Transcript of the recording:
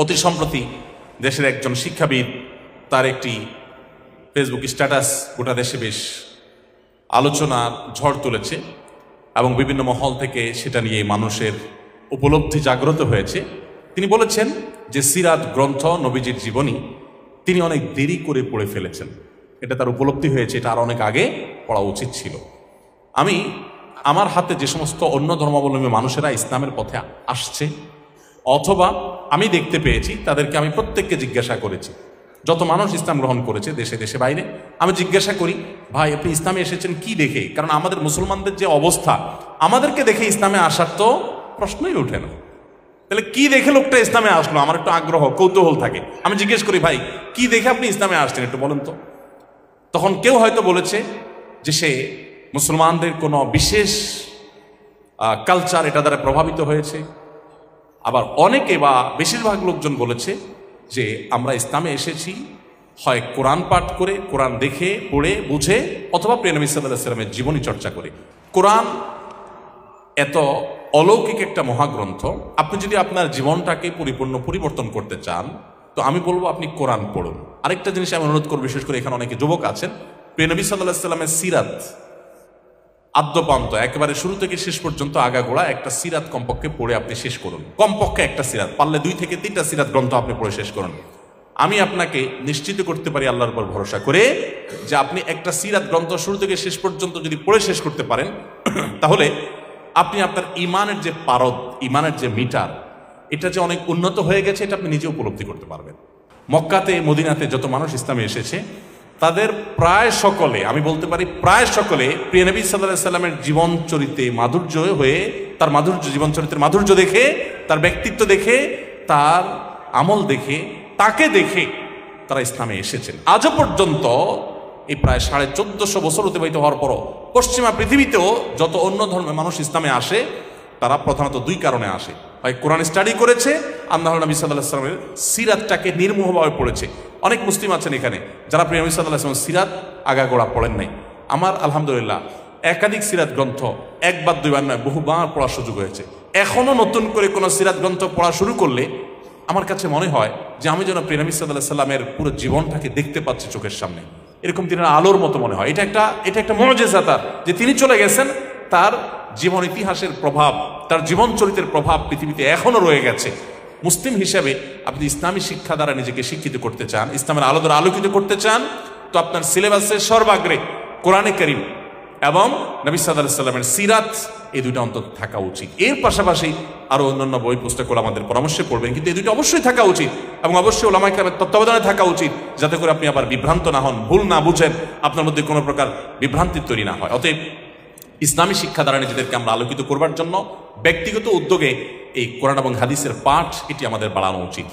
অতি সম্প্রতি দেশের একজন শিক্ষাবিদ তার একটি ফেসবুক স্ট্যাটাস গোটা দেশে বেশ আলোচনার ঝড় তুলেছে এবং বিভিন্ন মহল থেকে সেটা নিয়ে মানুষের উপলব্ধি জাগ্রত হয়েছে। তিনি বলেছেন যে সিরাত গ্রন্থ নবীজির জীবনী তিনি অনেক দেরি করে পড়ে ফেলেছেন, এটা তার উপলব্ধি হয়েছে, এটা আর অনেক আগে পড়া উচিত ছিল। আমি আমার হাতে যে সমস্ত অন্য ধর্মাবলম্বী মানুষেরা ইসলামের পথে আসছে অথবা আমি দেখতে পেয়েছি তাদেরকে আমি প্রত্যেককে জিজ্ঞাসা করেছি, যত মানুষ ইসলাম গ্রহণ করেছে দেশে দেশে বাইরে, আমি জিজ্ঞাসা করি ভাই আপনি ইসলামে এসেছেন কি দেখে? কারণ আমাদের মুসলমানদের যে অবস্থা, আমাদেরকে দেখে ইসলামে আসার তো প্রশ্নই ওঠে না। তাহলে কি দেখে লোকটা ইসলামে আসলো? আমার একটু আগ্রহ কৌতূহল থাকে, আমি জিজ্ঞেস করি ভাই কি দেখে আপনি ইসলামে আসছেন একটু বলেন তো। তখন কেউ হয়তো বলেছে যে সে মুসলমানদের কোনো বিশেষ কালচার এটা দ্বারা প্রভাবিত হয়েছে, আবার অনেকে বা বেশিরভাগ লোকজন বলেছে যে আমরা ইসলামে এসেছি হয় কোরআন পাঠ করে, কোরআন দেখে পড়ে বুঝে, অথবা প্রিয় নবী সাল্লাল্লাহু আলাইহি ওয়াসাল্লামের জীবনী চর্চা করে। কোরআন এত অলৌকিক একটা মহাগ্রন্থ, আপনি যদি আপনার জীবনটাকে পরিপূর্ণ পরিবর্তন করতে চান তো আমি বলবো আপনি কোরআন পড়ুন। আরেকটা জিনিস আমি অনুরোধ করব, বিশেষ করে এখানে অনেকে যুবক আছেন, প্রিয় নবী সাল্লাল্লাহু আলাইহি ওয়াসাল্লামের সিরাত আদ্যপান্ত একেবারে শুরু থেকে শেষ পর্যন্ত আগাগোড়া একটা সিরাত কমপক্ষে পড়ে আপনি শেষ করুন। কমপক্ষে একটা সিরাত, পারলে 2 থেকে 3টা সিরাত গ্রন্থ আপনি পড়ে শেষ করুন। আমি আপনাকে নিশ্চিত করতে পারি আল্লাহর উপর ভরসা করে যে আপনি একটা সিরাত গ্রন্থ শুরু থেকে শেষ পর্যন্ত যদি পড়ে শেষ করতে পারেন তাহলে আপনি আপনার ইমানের যে পারদ, ইমানের যে মিটার, এটা যে অনেক উন্নত হয়ে গেছে এটা আপনি নিজে উপলব্ধি করতে পারবেন। মক্কাতে মদিনাতে যত মানুষ ইসলামে এসেছে তাদের প্রায় সকলে, আমি বলতে পারি প্রায় সকলে, প্রিয় নবী সাল্লাল্লাহু আলাইহি ওয়াসাল্লামের জীবন চরিত্রে মাধুর্য হয়ে, তার মাধুর্য, জীবন চরিত্রের মাধুর্য দেখে, তার ব্যক্তিত্ব দেখে, তার আমল দেখে, তাকে দেখে তারা ইসলামে এসেছেন। আজও পর্যন্ত এই প্রায় 1450 বছর অতিবাহিত হওয়ার পরও পশ্চিমা পৃথিবীতেও যত অন্য ধর্মের মানুষ ইসলামে আসে তারা প্রধানত 2 কারণে আসে, হয় কোরআন স্টাডি করেছে, আর না হলে নবী সাল্লাল্লাহু আলাইহি ওয়াসাল্লামের সিরাতটাকে নির্মোহভাবে পড়েছে। অনেক মুসলিম আছেন এখানে যারা প্রিয় নবী সাল্লাল্লাহু আলাইহি ওয়াসাল্লামের সিরাত আগাগোড়া পড়েন নাই। আমার আলহামদুলিল্লাহ একাধিক সিরাত গ্রন্থ একবার 2বার নয় বহুবার পড়ার সুযোগ হয়েছে। এখনো নতুন করে কোনো সিরাত গ্রন্থ পড়া শুরু করলে আমার কাছে মনে হয় যে আমি যেন প্রিয় নবী সাল্লাল্লাহু আলাইহি ওয়াসাল্লামের পুরো জীবনটাকে দেখতে পাচ্ছি চোখের সামনে, এরকম তিনার আলোর মতো মনে হয়। এটা একটা মুজিজা তার, যে তিনি চলে গেছেন, তার জীবন ইতিহাসের প্রভাব, তার জীবন চরিত্রের প্রভাব পৃথিবীতে এখনো রয়ে গেছে। মুসলিম হিসেবে আপনি ইসলামী শিক্ষা দ্বারা নিজেকে শিক্ষিত করতে চান, ইসলামের আলো দ্বারা আলোকিত করতে চান, তো আপনার সিলেবাসের সর্বাগ্রে কোরআনে কারীম এবং নবী সাল্লাল্লাহু আলাইহি ওয়াসাল্লামের সিরাত, এই 2টা অন্তত থাকা উচিত। এর পাশাপাশি আরো অন্যান্য বই পুস্তকগুলো আমাদের পরামর্শে পড়বেন, কিন্তু এই 2টা অবশ্যই থাকা উচিত এবং অবশ্যই উলামায়ে কেরামের তত্ত্বাবধানে থাকা উচিত, যাতে করে আপনি আবার বিভ্রান্ত না হন, ভুল না বুঝেন, আপনার মধ্যে কোনো প্রকার বিভ্রান্তি তৈরি না হয়। অতএব ইসলামী শিক্ষা দ্বারা নিজেদেরকে আমরা আলোকিত করবার জন্য ব্যক্তিগত উদ্যোগে এই কোরআন এবং হাদিসের পাঠ এটি আমাদের বাড়ানো উচিত।